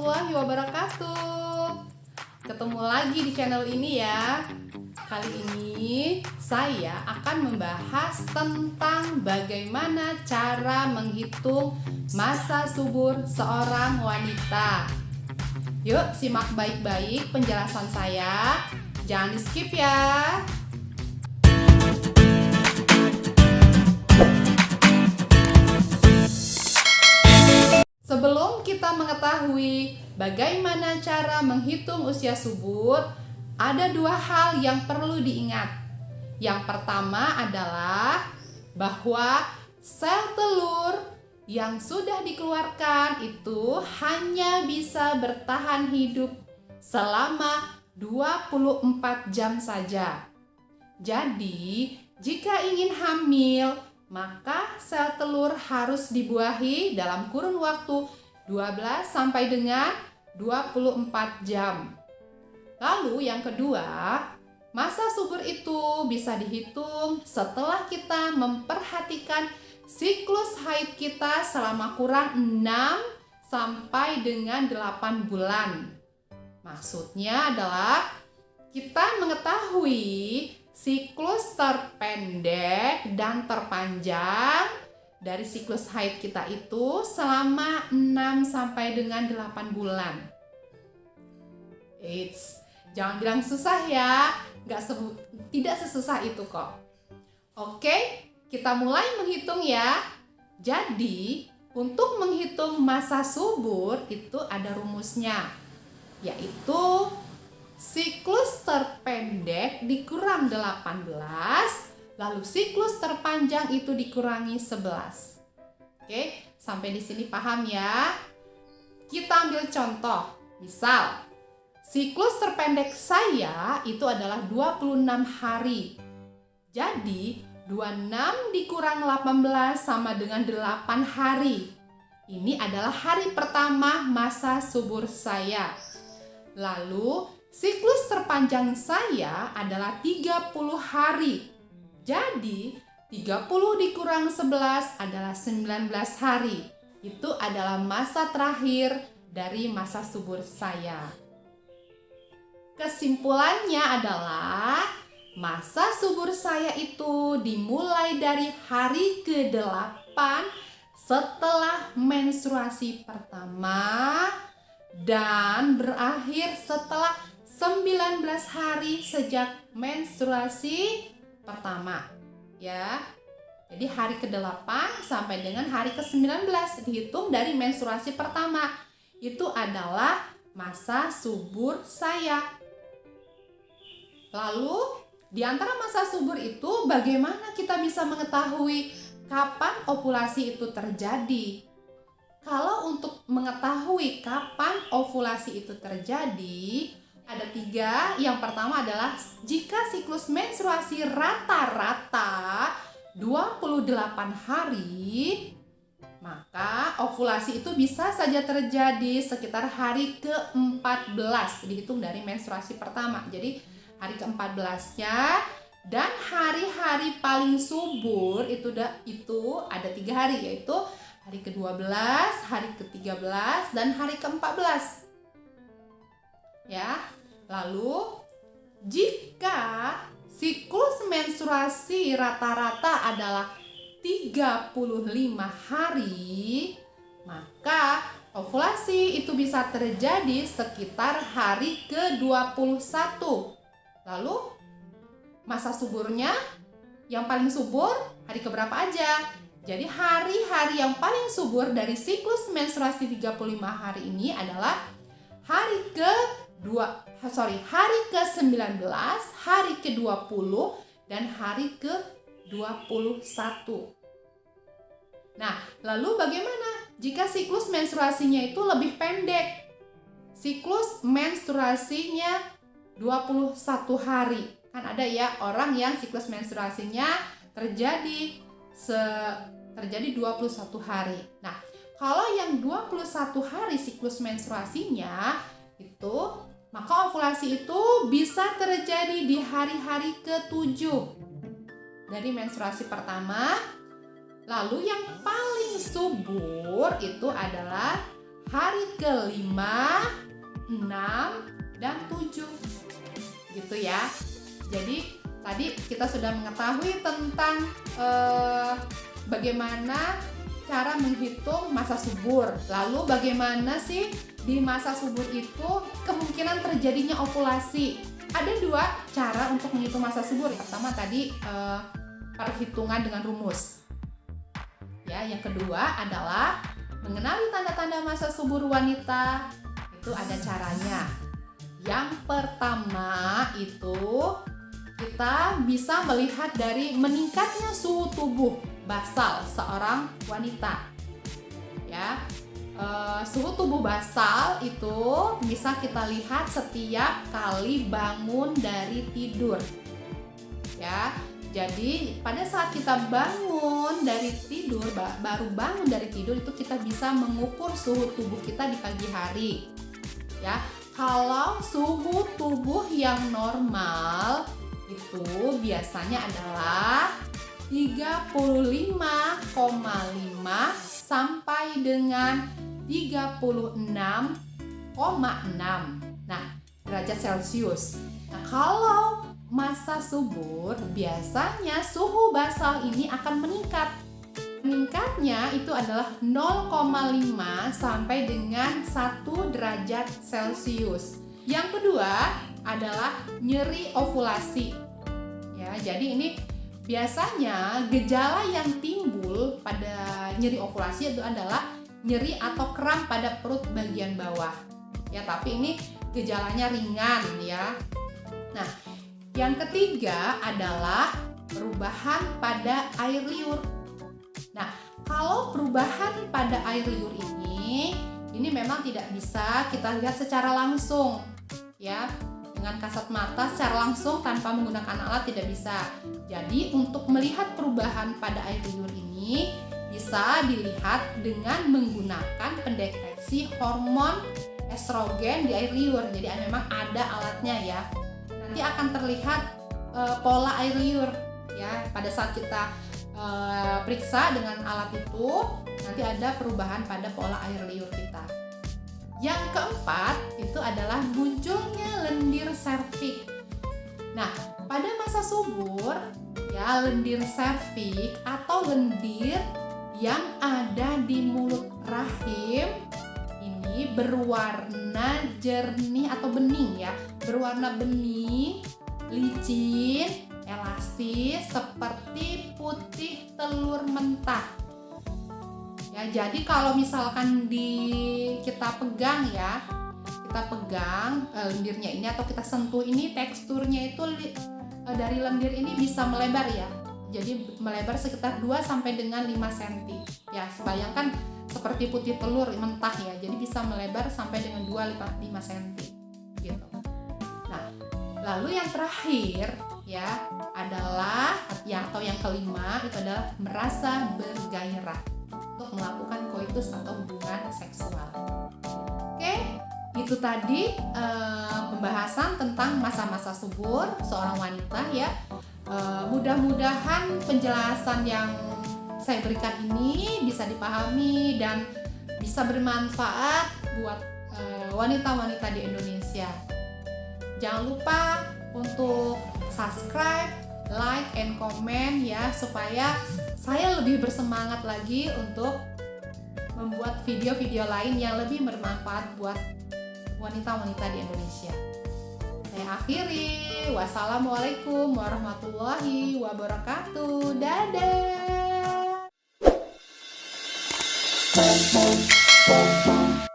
warahmatullahi wabarakatuh. Ketemu lagi di channel ini ya. Kali ini saya akan membahas tentang bagaimana cara menghitung masa subur seorang wanita. Yuk simak baik-baik penjelasan saya. Jangan di skip ya. Sebelum kita mengetahui bagaimana cara menghitung usia subur, ada dua hal yang perlu diingat. Yang pertama adalah bahwa sel telur yang sudah dikeluarkan itu hanya bisa bertahan hidup selama 24 jam saja. Jadi, jika ingin hamil, maka sel telur harus dibuahi dalam kurun waktu 12 sampai dengan 24 jam. Lalu yang kedua, masa subur itu bisa dihitung setelah kita memperhatikan siklus haid kita selama kurang 6 sampai dengan 8 bulan. Maksudnya adalah kita mengetahui siklus terpendek dan terpanjang dari siklus haid kita itu selama 6 sampai dengan 8 bulan. Jangan bilang susah ya, tidak sesusah itu kok. Oke, kita mulai menghitung ya. Jadi, untuk menghitung masa subur itu ada rumusnya, yaitu siklus terpendek dikurang 18, lalu siklus terpanjang itu dikurangi 11. Oke, sampai di sini paham ya? Kita ambil contoh. Misal, siklus terpendek saya itu adalah 26 hari. Jadi, 26 dikurang 18 sama dengan 8 hari. Ini adalah hari pertama masa subur saya. Lalu, siklus terpanjang saya adalah 30 hari. Jadi, 30 dikurang 11 adalah 19 hari. Itu adalah masa terakhir dari masa subur saya. Kesimpulannya adalah masa subur saya itu dimulai dari hari ke-8 setelah menstruasi pertama dan berakhir setelah 19 hari sejak menstruasi pertama, ya. Jadi hari ke-8 sampai dengan hari ke-19 dihitung dari menstruasi pertama. Itu adalah masa subur saya. Lalu, di antara masa subur itu bagaimana kita bisa mengetahui kapan ovulasi itu terjadi? Kalau untuk mengetahui kapan ovulasi itu terjadi, ada 3. Yang pertama adalah jika siklus menstruasi rata-rata 28 hari, maka ovulasi itu bisa saja terjadi sekitar hari ke-14, dihitung dari menstruasi pertama. Jadi hari ke-14-nya dan hari-hari paling subur itu ada 3 hari, yaitu hari ke-12, hari ke-13, dan hari ke-14. Ya. Lalu, jika siklus menstruasi rata-rata adalah 35 hari, maka ovulasi itu bisa terjadi sekitar hari ke-21. Lalu, masa suburnya yang paling subur hari keberapa aja? Jadi hari-hari yang paling subur dari siklus menstruasi 35 hari ini adalah hari ke-19, hari ke-20, dan hari ke-21. Nah, lalu bagaimana jika siklus menstruasinya itu lebih pendek? Siklus menstruasinya 21 hari. Kan ada ya orang yang siklus menstruasinya terjadi 21 hari. Nah, kalau yang 21 hari siklus menstruasinya itu, maka ovulasi itu bisa terjadi di hari-hari ke-7 dari menstruasi pertama. Lalu yang paling subur itu adalah hari kelima, 6, dan 7. Gitu ya. Jadi tadi kita sudah mengetahui tentang bagaimana cara menghitung masa subur. Lalu bagaimana sih di masa subur itu kemungkinan terjadinya ovulasi. Ada 2 cara untuk menghitung masa subur. Yang pertama tadi perhitungan dengan rumus. Ya, yang kedua adalah mengenali tanda-tanda masa subur wanita. Itu ada caranya. Yang pertama itu kita bisa melihat dari meningkatnya suhu tubuh basal seorang wanita. Ya, suhu tubuh basal itu bisa kita lihat setiap kali bangun dari tidur. Ya, jadi pada saat kita bangun dari tidur, baru bangun dari tidur itu kita bisa mengukur suhu tubuh kita di pagi hari. Ya, kalau suhu tubuh yang normal itu biasanya adalah 35,5 sampai dengan 36,6. Nah, derajat Celcius. Nah, kalau masa subur biasanya suhu basal ini akan meningkat. Meningkatnya itu adalah 0,5 sampai dengan 1 derajat Celcius. Yang kedua adalah nyeri ovulasi. Ya, jadi ini biasanya gejala yang timbul pada nyeri ovulasi itu adalah nyeri atau kram pada perut bagian bawah. Ya, tapi ini gejalanya ringan ya. Nah, yang ketiga adalah perubahan pada air liur. Nah, kalau perubahan pada air liur ini memang tidak bisa kita lihat secara langsung. Ya, dengan kasat mata secara langsung tanpa menggunakan alat tidak bisa. Jadi untuk melihat perubahan pada air liur ini bisa dilihat dengan menggunakan pendeteksi hormon estrogen di air liur. Jadi memang ada alatnya ya. Nanti akan terlihat pola air liur ya pada saat kita periksa dengan alat itu, nanti ada perubahan pada pola air liur kita. Yang keempat itu adalah munculnya lendir serviks. Nah, pada masa subur ya lendir serviks atau lendir yang ada di mulut rahim ini berwarna jernih atau bening ya, berwarna bening, licin, elastis seperti putih telur mentah. Ya, jadi kalau misalkan kita pegang lendirnya ini atau kita sentuh ini, teksturnya itu dari lendir ini bisa melebar ya. Jadi melebar sekitar 2 sampai dengan 5 cm. Ya, bayangkan seperti putih telur mentah ya. Jadi bisa melebar sampai dengan 2-5 cm gitu. Nah, lalu yang terakhir ya adalah atau yang kelima itu adalah merasa bergairah untuk melakukan koitus atau hubungan seksual. Oke, itu tadi pembahasan tentang masa-masa subur seorang wanita ya. Mudah-mudahan penjelasan yang saya berikan ini bisa dipahami dan bisa bermanfaat buat wanita-wanita di Indonesia. Jangan lupa untuk subscribe, like, and comment ya, supaya saya lebih bersemangat lagi untuk membuat video-video lain yang lebih bermanfaat buat wanita-wanita di Indonesia. Saya akhiri. Wassalamualaikum warahmatullahi wabarakatuh. Dadah.